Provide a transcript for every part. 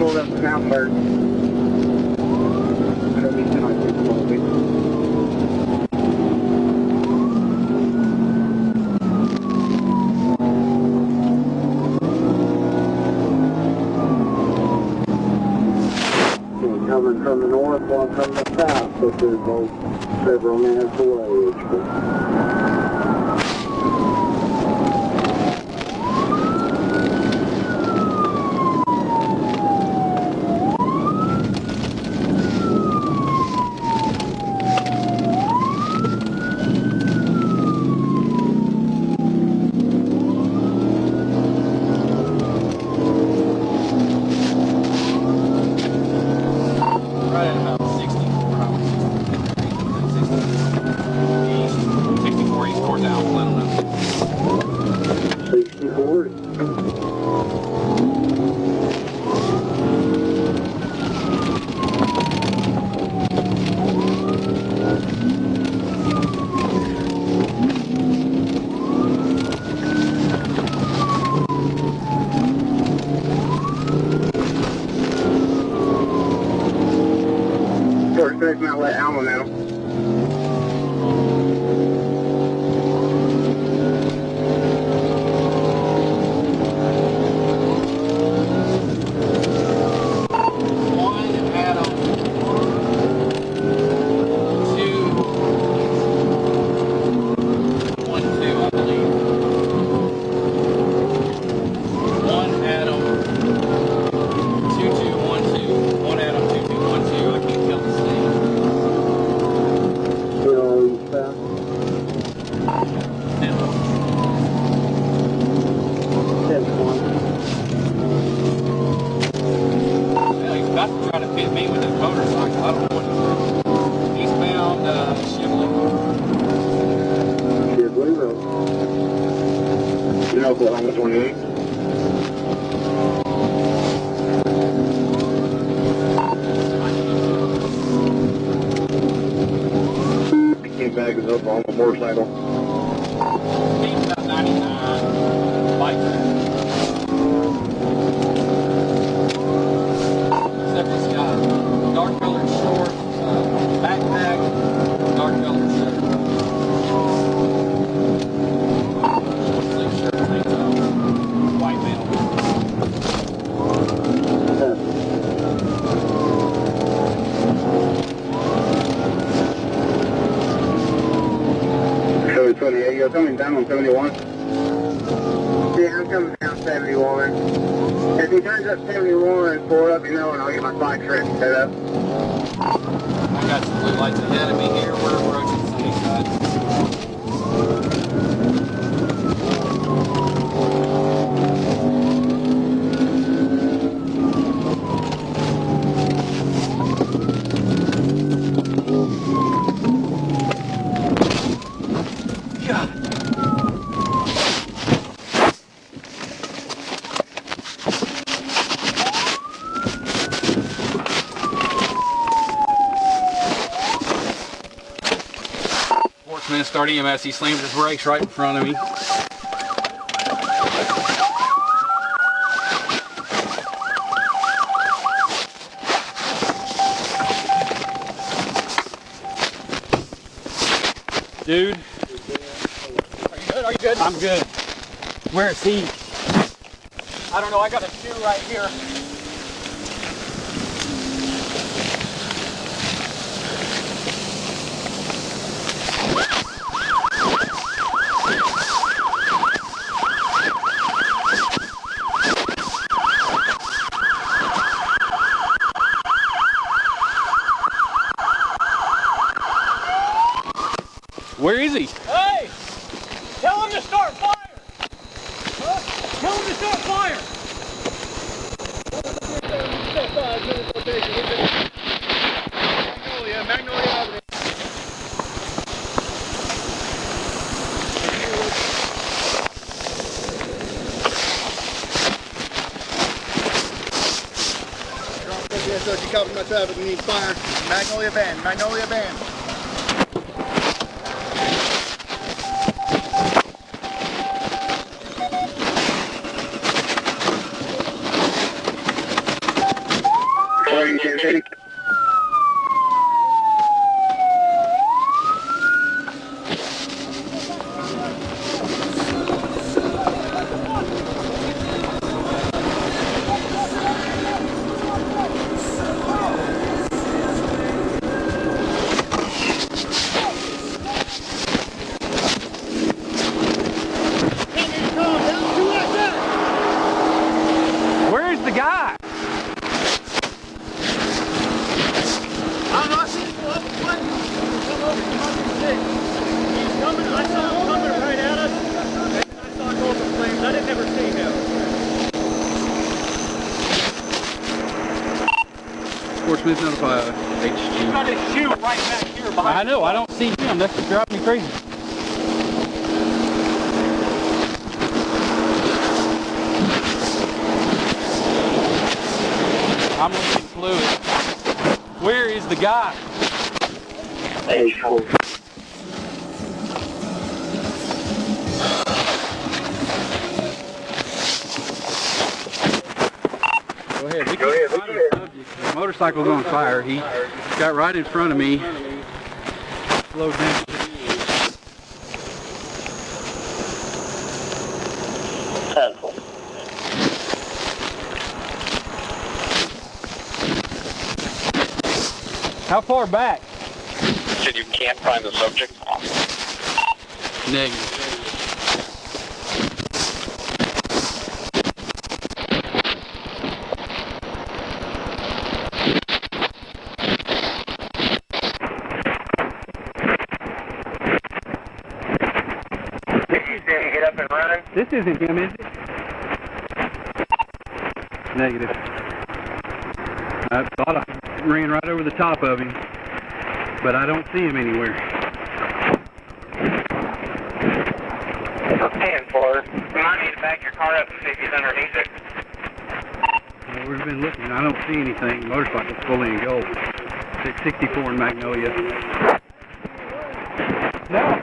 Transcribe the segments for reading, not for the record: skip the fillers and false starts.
pulled up the mountain bird. I don't need to not keep moving. Coming from the north, one from the south, but they're both several minutes away. I'll let Alma know. Oklahoma 28. Came back is up on the motorcycle. He's about 99. Bike track. Except he's got dark colored shorts, backpack, dark colored shirt. You're coming down on 71? Yeah, I'm coming down 71. If he turns up 71, pull it up, you know, and I'll get my bike ready set up. I got some blue lights ahead of me here. We're approaching Sunnyside. Start EMS, he slammed his brakes right in front of me. Dude, are you good? Are you good? I'm good. Where is he? I don't know, I got a shoe right here. Where is he? Hey! Tell him to start fire! Huh? Tell him to start fire! Magnolia Avenue. So you covered my traffic, we need fire. Magnolia Band, Magnolia Band. Authority 1050. Where's the guy? I don't know, I seen him go up a foot. Come over, come up and sit. He's coming, I saw him coming right at us. And then I saw him go up in flames. I didn't ever see him. Fort Smith notify He's HG. got his shoe right back here behind I know, I don't see him. That's what drives me crazy. I'm gonna get fluid. Where is the guy? H4. Go ahead. We can find the subject. The motorcycle's on fire. He got right in front of me. Slowed down. How far back? Said you can't find the subject? Negative. Get up and running. This isn't him, is it? Negative. I thought I ran right over the top of him, but I don't see him anywhere. 10-4. Remind me to back your car up and see if he's underneath it. Well, we've been looking. I don't see anything. The motorcycle's fully in gold. 664 in Magnolia. No.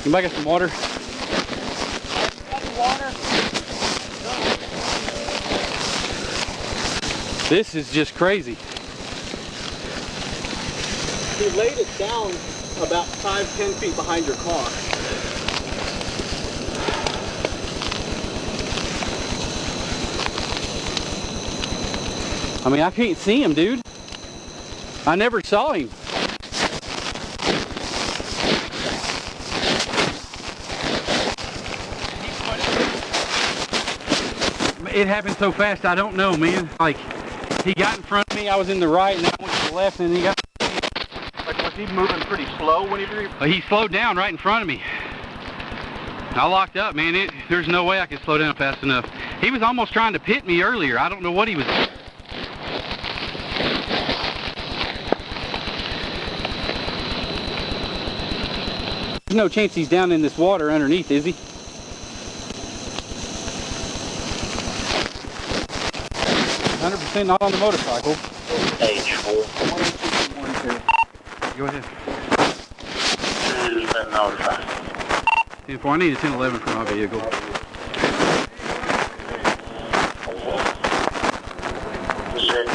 Can I get some water? This is just crazy. He laid it down about 5-10 feet behind your car. I mean, I can't see him, dude. I never saw him. It happened so fast, I don't know, man. Like, he got in front of me, I was in the right, and I went to the left, and he got... Like, was he moving pretty slow whenever He slowed down right in front of me. I locked up, man. There's no way I could slow down fast enough. He was almost trying to pit me earlier. I don't know what he was... There's no chance he's down in this water underneath, is he? Not on the motorcycle. H4. Go ahead. 10-4. 10-4. I need a 1011 for my vehicle. Is it,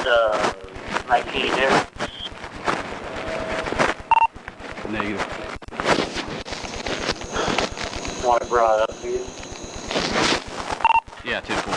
Nike there? Negative. Want to brought up for you? Yeah, 10-4.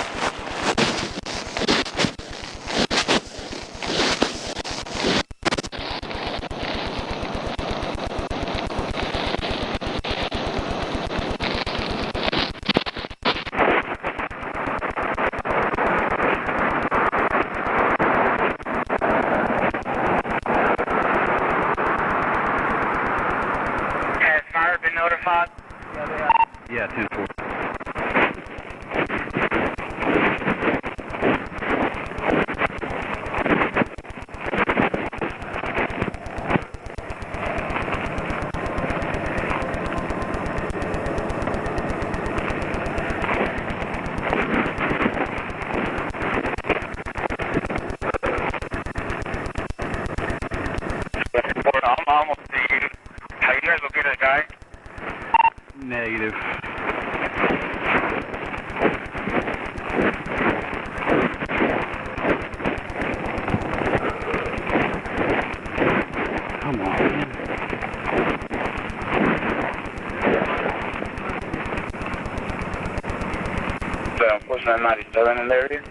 Has fire been notified? Yeah, 10-4. Negative. Come on, man. What's that 97 in there here?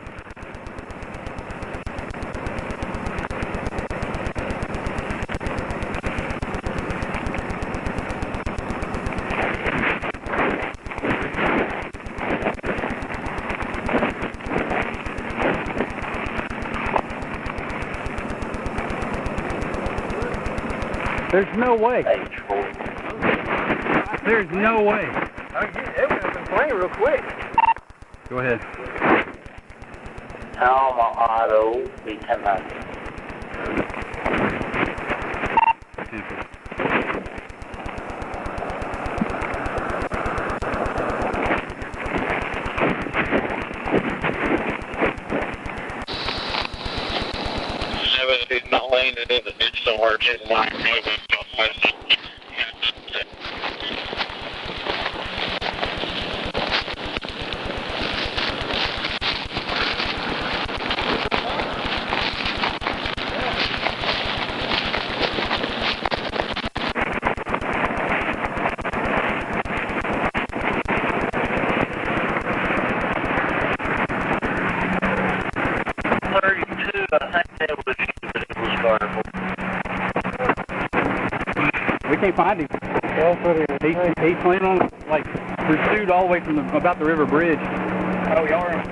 There's no way. H4. There's no way. It would have been playing real quick. Go ahead. Alma Auto, B1090. He's not laying it in the ditch somewhere, just like moving. We can't find him. He's playing on, like, pursued all the way from about the river bridge. Oh, y'all are?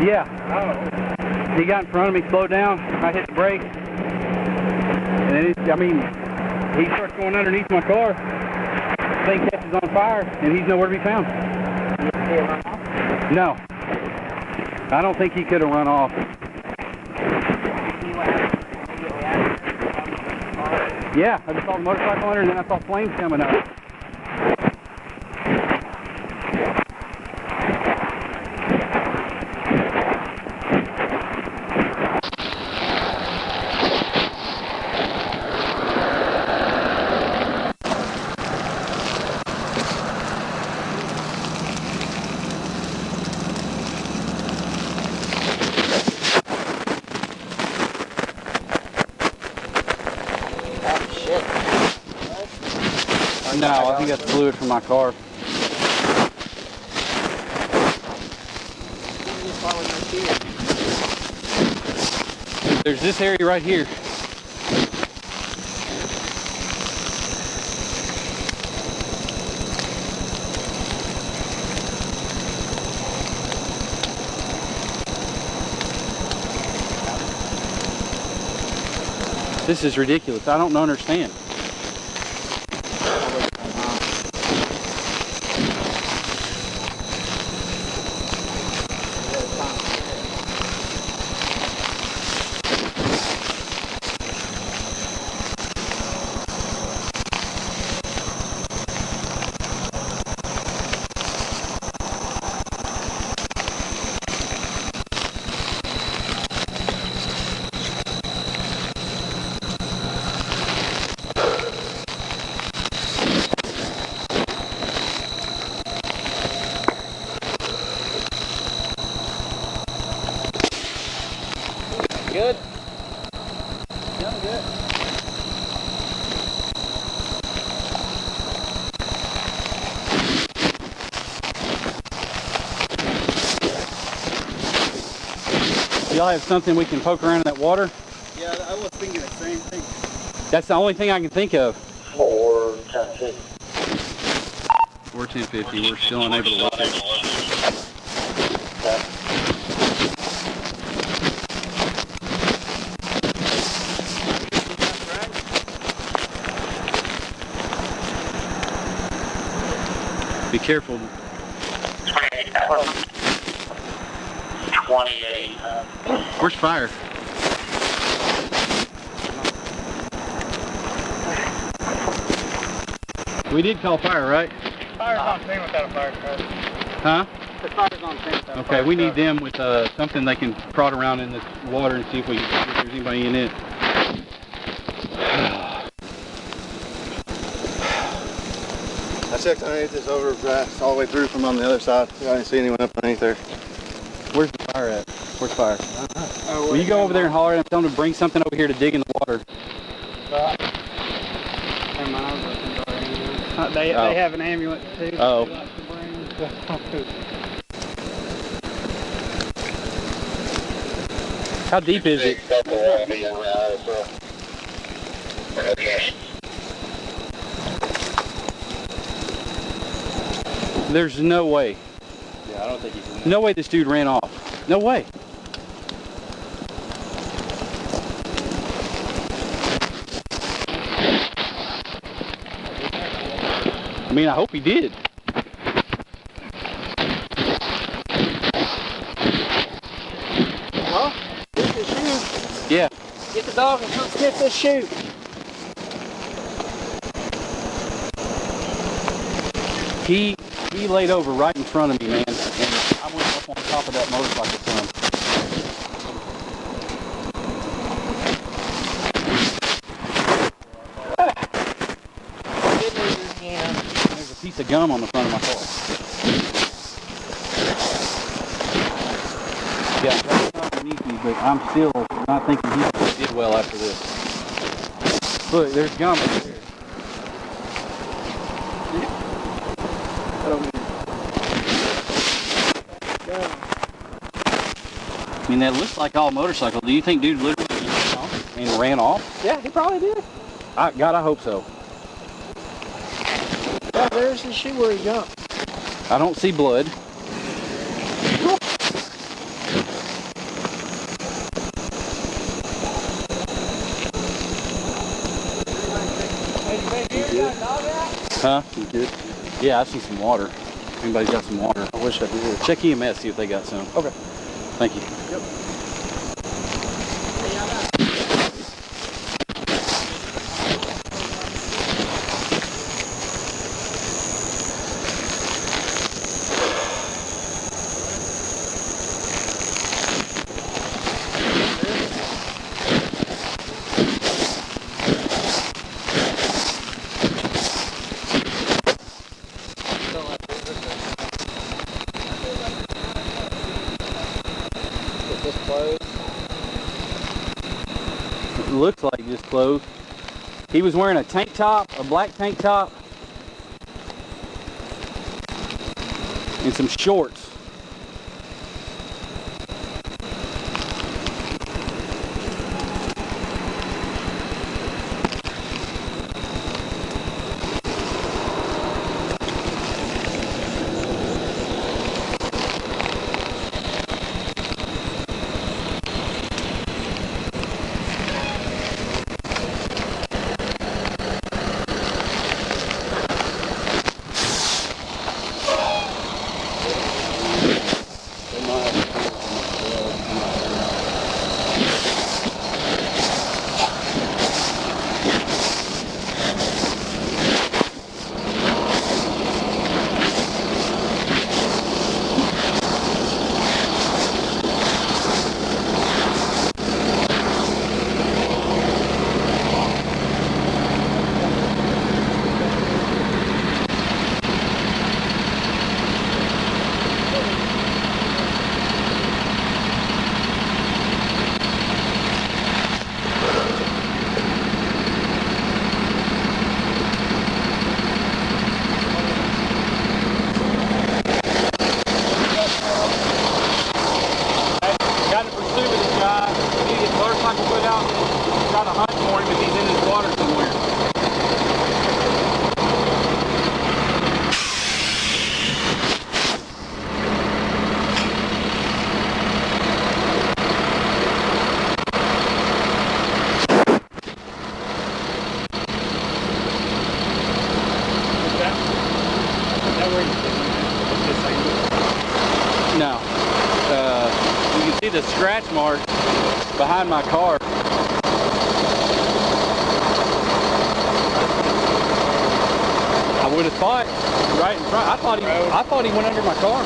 Yeah. Oh. He got in front of me, slowed down. I hit the brakes. And then, he starts going underneath my car. Thing catches on fire, and he's nowhere to be found. No. I don't think he could have run off. Yeah, I just saw the motorcycle under, and then I saw flames coming up. No, I think that's fluid from my car. There's this area right here. This is ridiculous. I don't understand. Good? Yeah, good. Y'all have something we can poke around in that water? Yeah, I was thinking the same thing. That's the only thing I can think of. 41050. We're 1050. We're still unable to locate it. Be careful. 28. Where's fire? We did call fire, right? Fire's on scene without a fire truck. Huh? The fire's on scene without a Okay, fire we need truck. them with something they can prod around in this water and see if there's anybody in it. That's checked underneath this overpass all the way through from on the other side. I didn't see anyone up underneath there. Where's the fire at? Where's fire? Will you go over there and holler and tell them to bring something over here to dig in the water? They have an ambulance too. Oh. They like to bring. How deep is it? There's no way. Yeah, I don't think he's in No way this dude ran off. No way. I mean, I hope he did. Well, get the shoe. Yeah. Get the dog and come sniff this shoe. He laid over right in front of me, man, and I went up on top of that motorcycle son. Good news is, yeah. There's a piece of gum on the front of my car. Yeah, that's not underneath me, but I'm still not thinking he did well after this. Look, there's gum over there. I mean, that looks like all motorcycle. Do you think dude literally ran off and ran off? Yeah, he probably did. God, I hope so. Yeah, there's the shoe where he jumped. I don't see blood. Huh? You good? Yeah, I see some water. If anybody's got some water. I wish I did. Check EMS, see if they got some. Okay. Thank you. It looks like just clothes. He was wearing a tank top, a black tank top, and some shorts. Got in pursuit of this guy. We need to get motorcycle put out and try to hunt for him if he's in this water somewhere. No. You can see the scratch mark behind my car. I would have thought right in front. I thought he went under my car.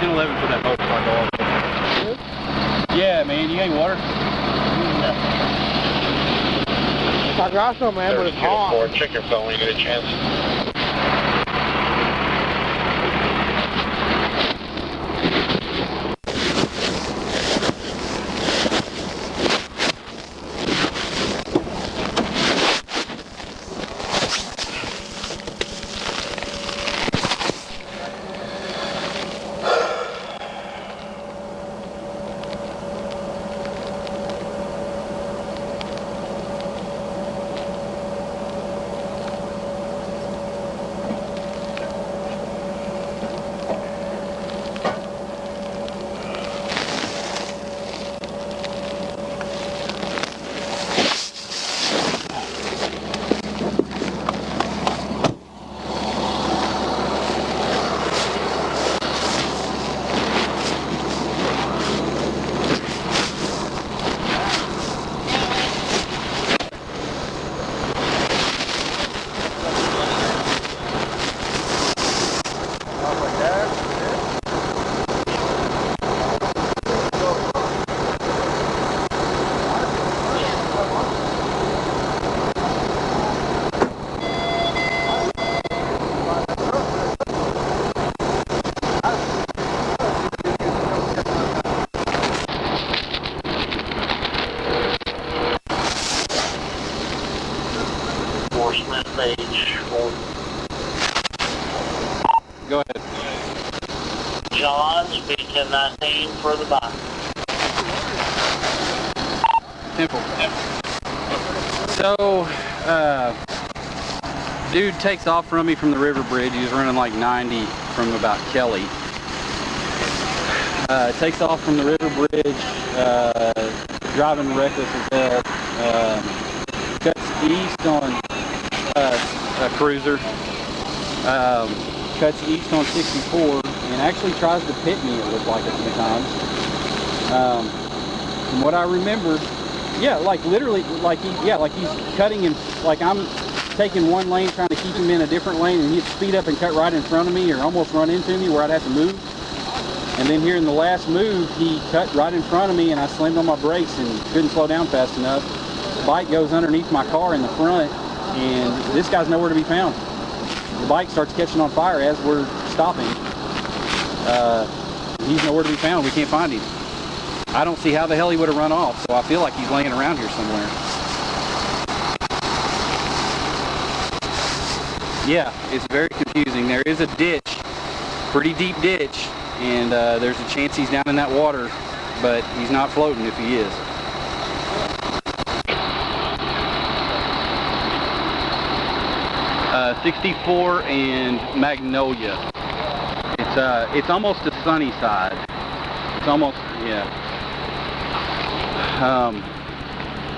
10-11 for that motorcycle. Yeah, man, you ain't water. I got some, man, but it's hot. Check your phone when you get a chance. Go ahead. John, speak to 19 for the bike. Temple. So, dude takes off from me from the river bridge. He was running like 90 from about Kelly. Takes off from the river bridge, driving reckless as hell. Cuts east on a cruiser. Cuts east on 64 and actually tries to pit me, it looked like, a few times. From what I remember, yeah, like literally, like he's cutting him, like I'm taking one lane trying to keep him in a different lane, and he'd speed up and cut right in front of me or almost run into me where I'd have to move. And then here in the last move, he cut right in front of me and I slammed on my brakes and couldn't slow down fast enough. The bike goes underneath my car in the front and this guy's nowhere to be found. The bike starts catching on fire as we're stopping. He's nowhere to be found. We can't find him. I don't see how the hell he would have run off, so I feel like he's laying around here somewhere. Yeah, it's very confusing. There is a ditch, pretty deep ditch, and there's a chance he's down in that water, but he's not floating if he is. Uh, 64 and Magnolia. It's almost a sunny side. It's almost, yeah.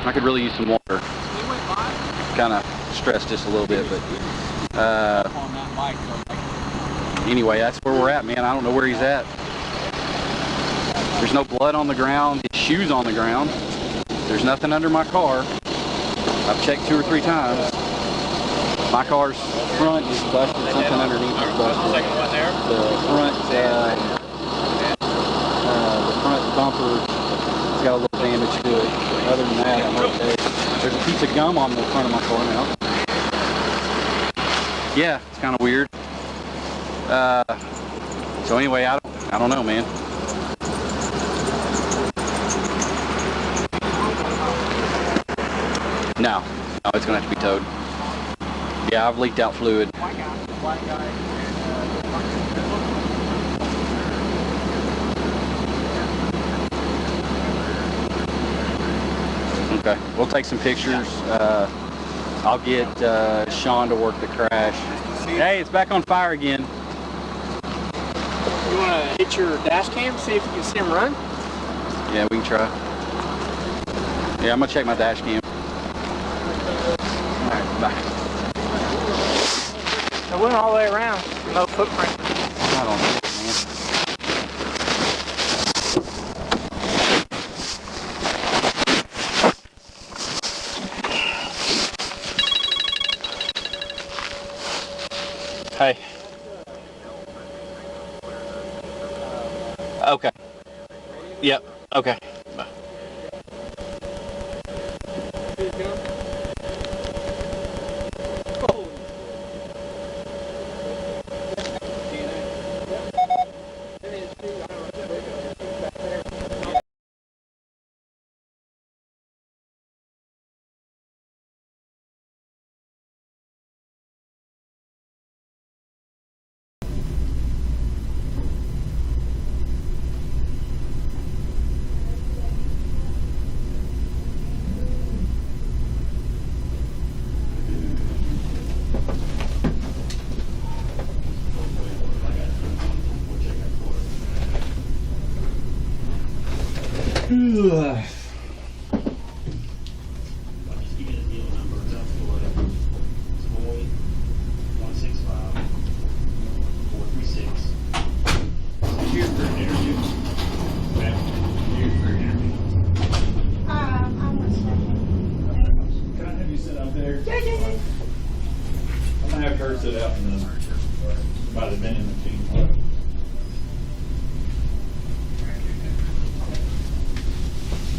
I could really use some water. Kind of stressed just a little bit, but anyway, that's where we're at, man. I don't know where he's at. There's no blood on the ground. His shoes on the ground. There's nothing under my car. I've checked 2 or 3 times. My car's front is busted. Something underneath is busted. The front bumper has got a little damage to it. Other than that, I'm okay. There's a piece of gum on the front of my car now. Yeah, it's kind of weird. So anyway, I don't know, man. No, it's gonna have to be towed. Yeah, I've leaked out fluid. Okay, we'll take some pictures. I'll get Sean to work the crash. Hey, it's back on fire again. You want to hit your dash cam, see if you can see him run? Yeah, we can try. Yeah, I'm gonna check my dash cam. Alright, bye. I went all the way around, no footprint. I don't know, man. Hey. Yep. Okay.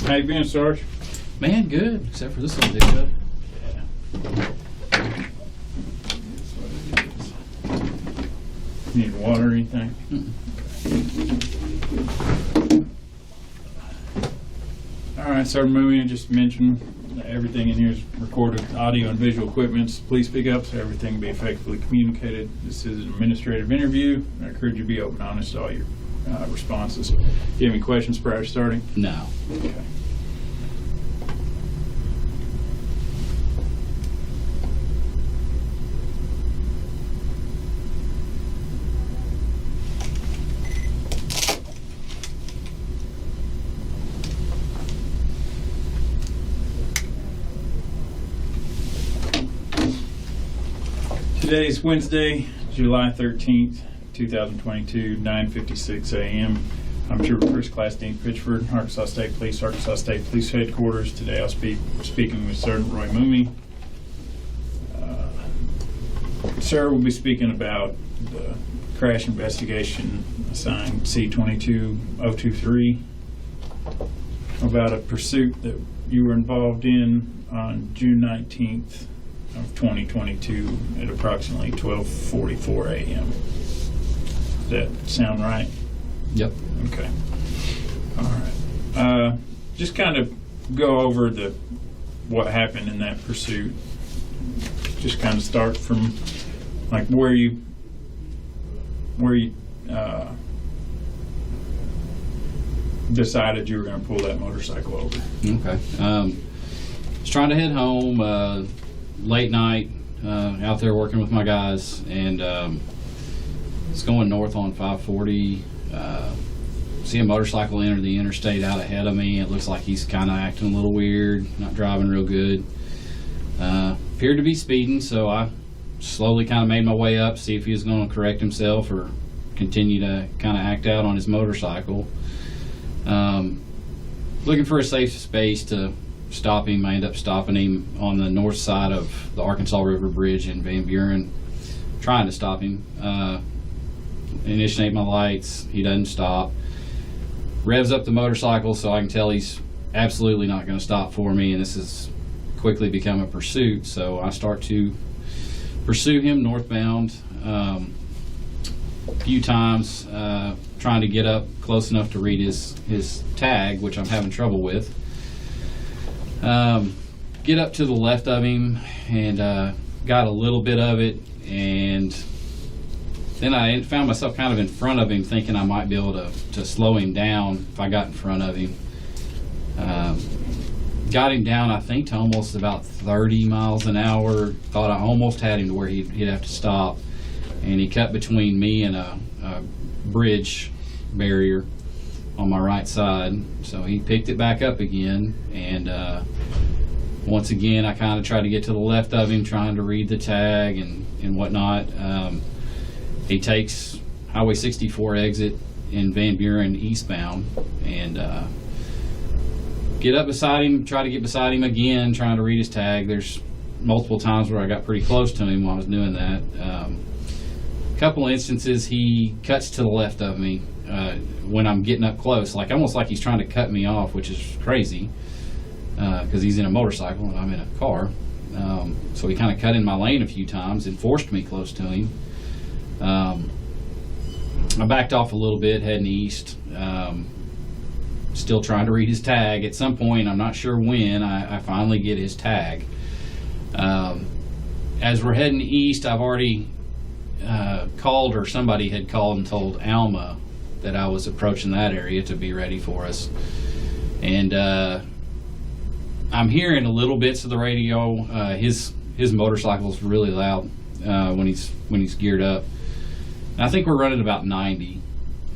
How you been, Sarge? Man, good. Except for this little hiccup. Need water or anything? All right, Sergeant Mooney, I just mentioned that everything in here is recorded audio and visual equipment. Please speak up so everything can be effectively communicated. This is an administrative interview. I encourage you to be open and honest to all your responses. Do you have any questions prior to starting? No. Okay. Today is Wednesday, July 13th, 2022, 9:56 a.m. I'm Trooper First Class Dean Pitchford, Arkansas State Police Headquarters. Today I'll speaking with Sergeant Roy Mooney. Sir will be speaking about the crash investigation assigned C-22-023, about a pursuit that you were involved in on June 19th of 2022 at approximately 12:44 a.m. Does that sound right? Yep. Okay. All right. Just kind of go over what happened in that pursuit. Just kind of start from like where you decided you were going to pull that motorcycle over. Okay. Was trying to head home. Late night, out there working with my guys, and it's going north on 540. See a motorcycle enter the interstate out ahead of me. It looks like he's kind of acting a little weird, not driving real good. Appeared to be speeding, so I slowly kind of made my way up, see if he was going to correct himself or continue to kind of act out on his motorcycle. Looking for a safe space to stop him. I ended up stopping him on the north side of the Arkansas River Bridge in Van Buren, trying to stop him. Initiate my lights, he doesn't stop. Revs up the motorcycle so I can tell he's absolutely not going to stop for me, and this has quickly become a pursuit, so I start to pursue him northbound a few times, trying to get up close enough to read his tag, which I'm having trouble with. Get up to the left of him and got a little bit of it, and then I found myself kind of in front of him, thinking I might be able to slow him down if I got in front of him. Got him down, I think, to almost about 30 miles an hour. Thought I almost had him to where he'd have to stop, and he cut between me and a bridge barrier on my right side. So he picked it back up again, and once again I kind of tried to get to the left of him, trying to read the tag and whatnot. He takes Highway 64 exit in Van Buren eastbound, and get up beside him, try to get beside him again, trying to read his tag. There's multiple times where I got pretty close to him while I was doing that. A couple instances he cuts to the left of me, when I'm getting up close, like almost like he's trying to cut me off, which is crazy because he's in a motorcycle and I'm in a car. So he kind of cut in my lane a few times and forced me close to him. I backed off a little bit, heading east. Still trying to read his tag. At some point, I'm not sure when, I finally get his tag. As we're heading east, I've already called, or somebody had called and told Alma that I was approaching that area to be ready for us. And I'm hearing a little bits of the radio. His motorcycle's really loud when he's geared up. And I think we're running about 90,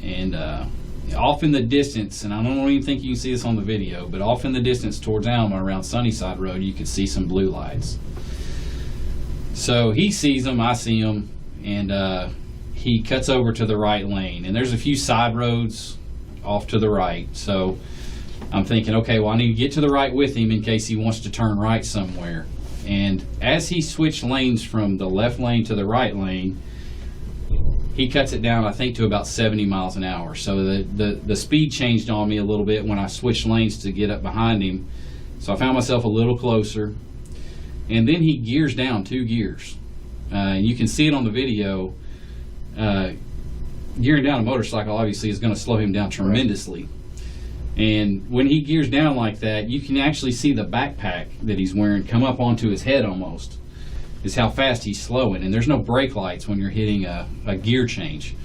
and off in the distance, and I don't even think you can see this on the video, but off in the distance towards Alma around Sunnyside Road, you could see some blue lights. So he sees them, I see them, and he cuts over to the right lane. And there's a few side roads off to the right. So I'm thinking, okay, well, I need to get to the right with him in case he wants to turn right somewhere. And as he switched lanes from the left lane to the right lane, he cuts it down, I think, to about 70 miles an hour. So the speed changed on me a little bit when I switched lanes to get up behind him. So I found myself a little closer. And then he gears down 2 gears. And you can see it on the video. Gearing down a motorcycle, obviously, is going to slow him down tremendously. And when he gears down like that, you can actually see the backpack that he's wearing come up onto his head almost. Is how fast he's slowing, and there's no brake lights when you're hitting a gear change.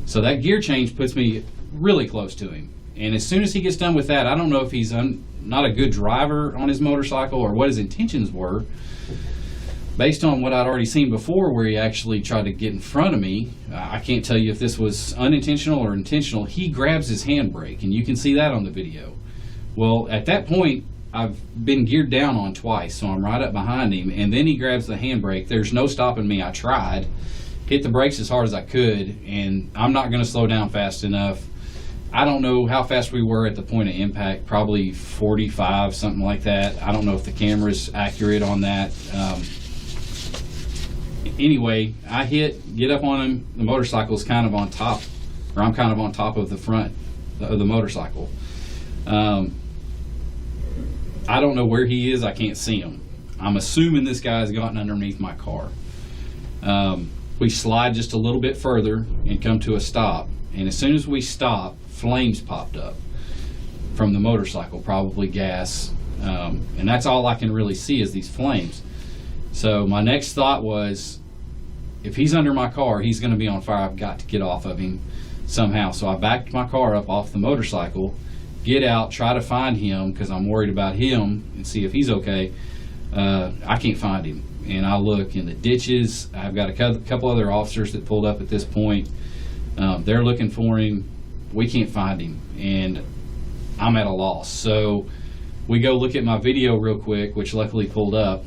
So that gear change puts me really close to him. And as soon as he gets done with that, I don't know if he's not a good driver on his motorcycle or what his intentions were. Based on what I'd already seen before where he actually tried to get in front of me, I can't tell you if this was unintentional or intentional. He grabs his handbrake, and you can see that on the video. Well, at that point, I've been geared down on twice, so I'm right up behind him, and then he grabs the handbrake. There's no stopping me. I tried, hit the brakes as hard as I could, and I'm not going to slow down fast enough. I don't know how fast we were at the point of impact, probably 45, something like that. I don't know if the camera's accurate on that. Anyway, I get up on him. The motorcycle's kind of on top, or I'm kind of on top of the front of the motorcycle. I don't know where he is. I can't see him. I'm assuming this guy's gotten underneath my car. We slide just a little bit further and come to a stop. And as soon as we stop, flames popped up from the motorcycle, probably gas. And that's all I can really see is these flames. So my next thought was, if he's under my car, he's going to be on fire. I've got to get off of him somehow. So I backed my car up off the motorcycle, get out, try to find him because I'm worried about him and see if he's okay. I can't find him. And I look in the ditches. I've got a couple other officers that pulled up at this point. They're looking for him. We can't find him. And I'm at a loss. So we go look at my video real quick, which luckily pulled up.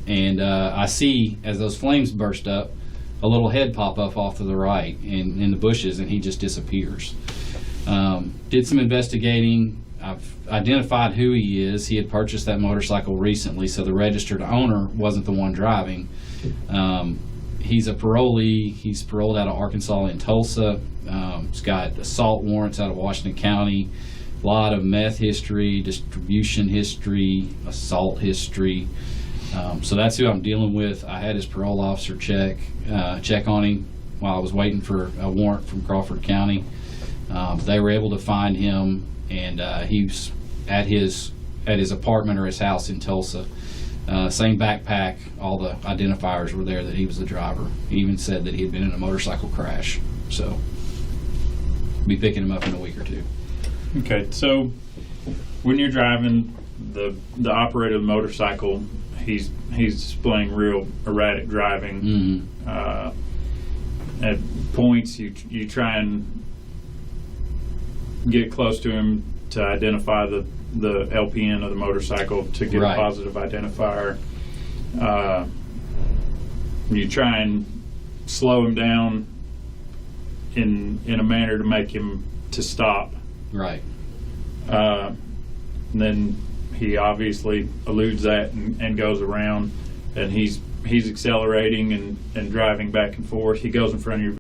And I see, as those flames burst up, a little head pop up off to the right in the bushes, and he just disappears. Did some investigating. I've identified who he is. He had purchased that motorcycle recently, so the registered owner wasn't the one driving. He's a parolee. He's paroled out of Arkansas and Tulsa. He's got assault warrants out of Washington County, a lot of meth history, distribution history, assault history. So that's who I'm dealing with. I had his parole officer check on him while I was waiting for a warrant from Crawford County. They were able to find him, and he was at his apartment or his house in Tulsa. Same backpack, all the identifiers were there that he was the driver. He even said that he had been in a motorcycle crash. So I'll be picking him up in a week or two. Okay, so when you're driving the operator of the motorcycle, he's displaying real erratic driving. Mm-hmm. At points, you try and get close to him to identify the LPN of the motorcycle to get right. A positive identifier. You try and slow him down in a manner to make him to stop. Right. And then he obviously eludes that and goes around, and he's accelerating and driving back and forth. He goes in front of your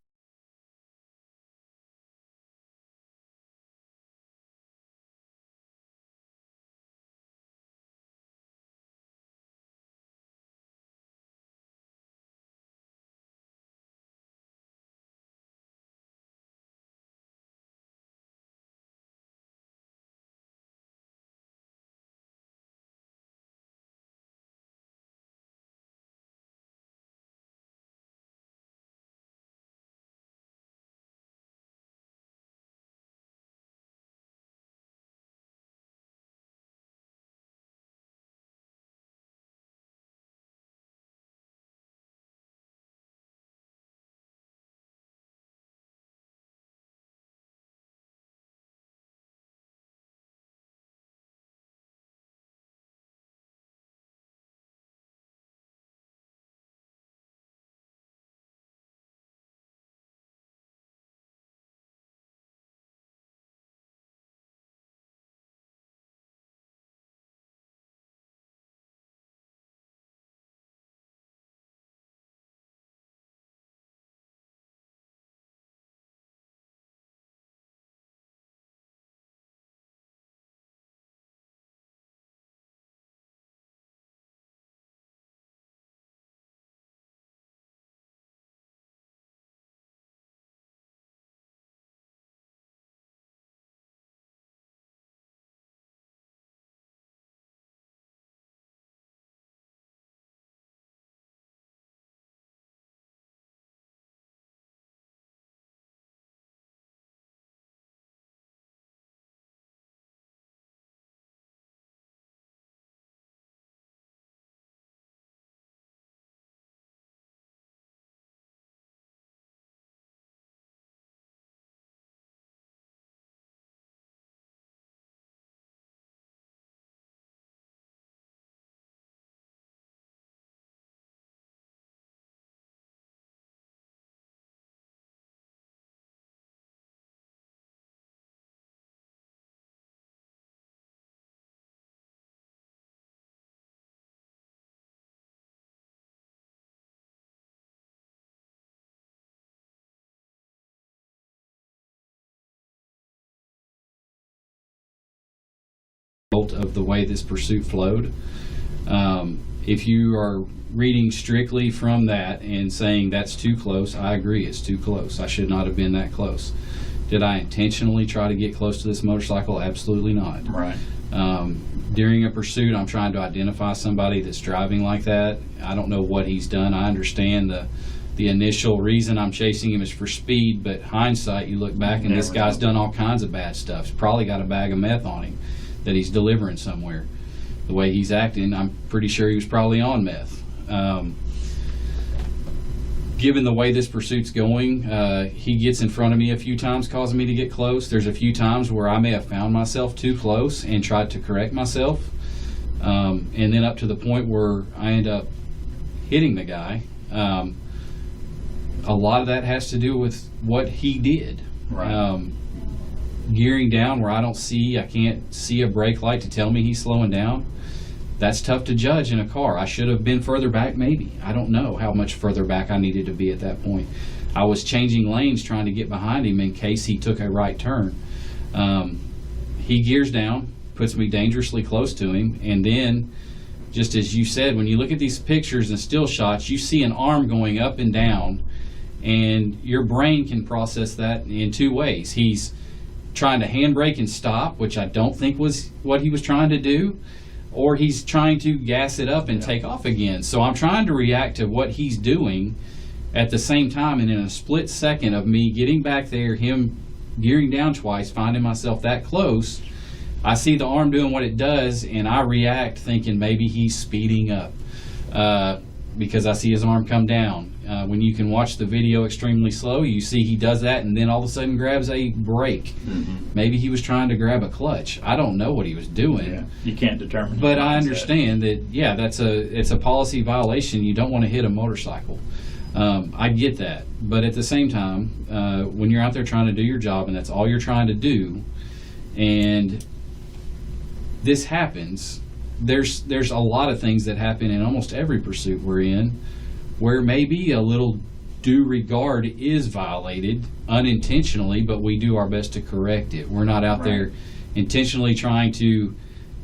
of the way this pursuit flowed. If you are reading strictly from that and saying that's too close, I agree, it's too close. I should not have been that close. Did I intentionally try to get close to this motorcycle? Absolutely not. Right. During a pursuit, I'm trying to identify somebody that's driving like that. I don't know what he's done. I understand the initial reason I'm chasing him is for speed, but hindsight, you look back and this guy's done all kinds of bad stuff. He's probably got a bag of meth on him that he's delivering somewhere. The way he's acting, I'm pretty sure he was probably on meth. Given the way this pursuit's going, he gets in front of me a few times, causing me to get close. There's a few times where I may have found myself too close and tried to correct myself. And then up to the point where I end up hitting the guy. A lot of that has to do with what he did. Right. Gearing down where I can't see a brake light to tell me he's slowing down. That's tough to judge in a car. I should have been further back, maybe. I don't know how much further back I needed to be at that point. I was changing lanes trying to get behind him in case he took a right turn. He gears down, puts me dangerously close to him, and then, just as you said, when you look at these pictures and still shots, you see an arm going up and down, and your brain can process that in two ways. He's trying to handbrake and stop, which I don't think was what he was trying to do, or he's trying to gas it up and take off again. So I'm trying to react to what he's doing at the same time, and in a split second of me getting back there, him gearing down twice, finding myself that close, I see the arm doing what it does, and I react thinking maybe he's speeding up because I see his arm come down. When you can watch the video extremely slow, you see he does that and then all of a sudden grabs a brake. Mm-hmm. Maybe he was trying to grab a clutch. I don't know what he was doing. Yeah. You can't determine. But I understand that, yeah, it's a policy violation. You don't want to hit a motorcycle. I get that. But at the same time, when you're out there trying to do your job and that's all you're trying to do, and this happens, there's a lot of things that happen in almost every pursuit we're in where maybe a little due regard is violated unintentionally, but we do our best to correct it. We're not out there intentionally trying to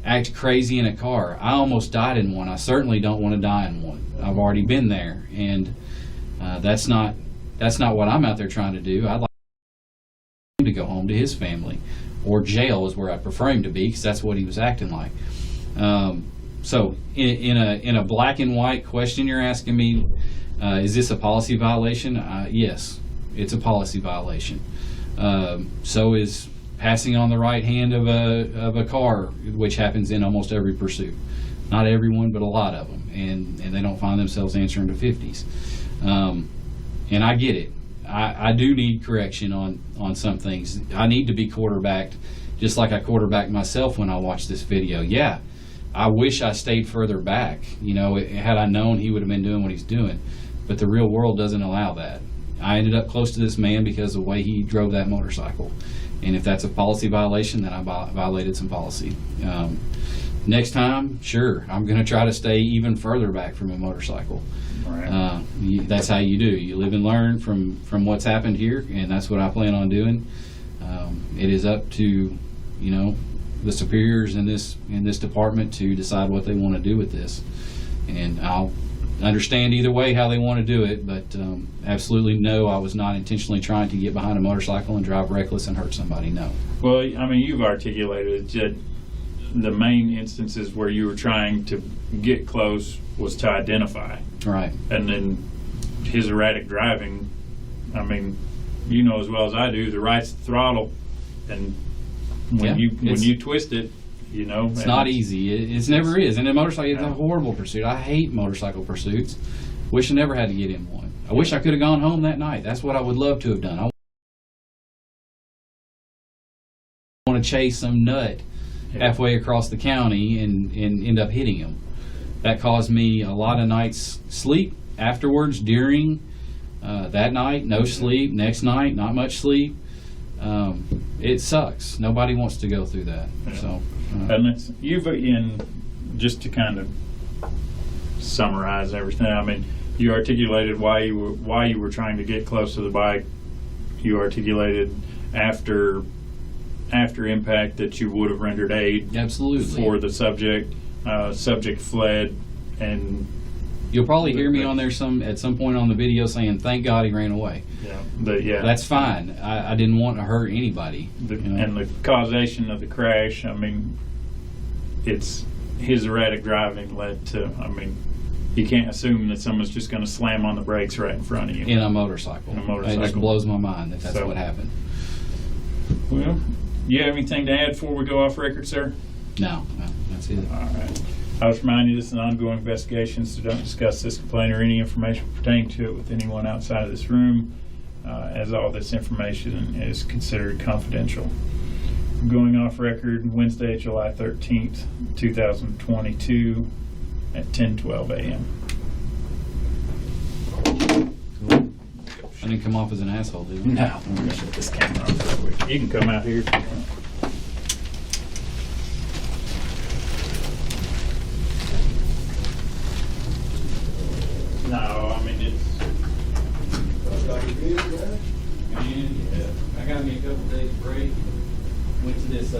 act crazy in a car. I almost died in one. I certainly don't want to die in one. I've already been there, and that's not what I'm out there trying to do. I'd like him to go home to his family, or jail is where I prefer him to be, because that's what he was acting like. So in a black and white question you're asking me, is this a policy violation? Yes, it's a policy violation. So is passing on the right hand of a car, which happens in almost every pursuit. Not everyone, but a lot of them, and they don't find themselves answering to 50s. And I get it. I do need correction on some things. I need to be quarterbacked, just like I quarterbacked myself when I watched this video. Yeah. I wish I stayed further back. You know, had I known he would have been doing what he's doing. But the real world doesn't allow that. I ended up close to this man because of the way he drove that motorcycle. And if that's a policy violation, then I violated some policy. Next time, sure, I'm going to try to stay even further back from a motorcycle. Right. That's how you do. You live and learn from what's happened here, and that's what I plan on doing. It is up to, the superiors in this department to decide what they want to do with this, and I'll understand either way how they want to do it, but absolutely no, I was not intentionally trying to get behind a motorcycle and drive reckless and hurt somebody. No. Well, I mean, you've articulated that the main instances where you were trying to get close was to identify, right, and then his erratic driving. I mean, you know as well as I do, the right's the throttle, and when you twist it, it's not easy. It never is. And a motorcycle, it's a horrible pursuit. I hate motorcycle pursuits. Wish I never had to get in one. I wish I could have gone home that night. That's what I would love to have done. I want to chase some nut halfway across the county and end up hitting him. That caused me a lot of nights sleep afterwards, during that night, no sleep. Next night, not much sleep. It sucks. Nobody wants to go through that. Yeah. So, just to kind of summarize everything. I mean, you articulated why you were trying to get close to the bike. You articulated after after impact that you would have rendered aid Absolutely. for the subject. Subject fled, and You'll probably hear me on there at some point on the video saying, "Thank God he ran away." That's fine. I didn't want to hurt anybody. And the causation of the crash, I mean, it's his erratic driving led to, I mean, you can't assume that someone's just going to slam on the brakes right in front of you. In a motorcycle. In a motorcycle. It just blows my mind that that's So- what happened. Well, you have anything to add before we go off record, sir? No, that's it. All right. I was reminding you this is an ongoing investigation, so don't discuss this complaint or any information pertaining to it with anyone outside of this room, as all this information is considered confidential. I'm going off record Wednesday, July 13th, 2022 at 10:12 a.m. I didn't come off as an asshole, did I? No, I'm going to shut this camera off real quick. You can come out here if you want. No, I mean, it's... Man, yeah. I got me a couple days break. Went to this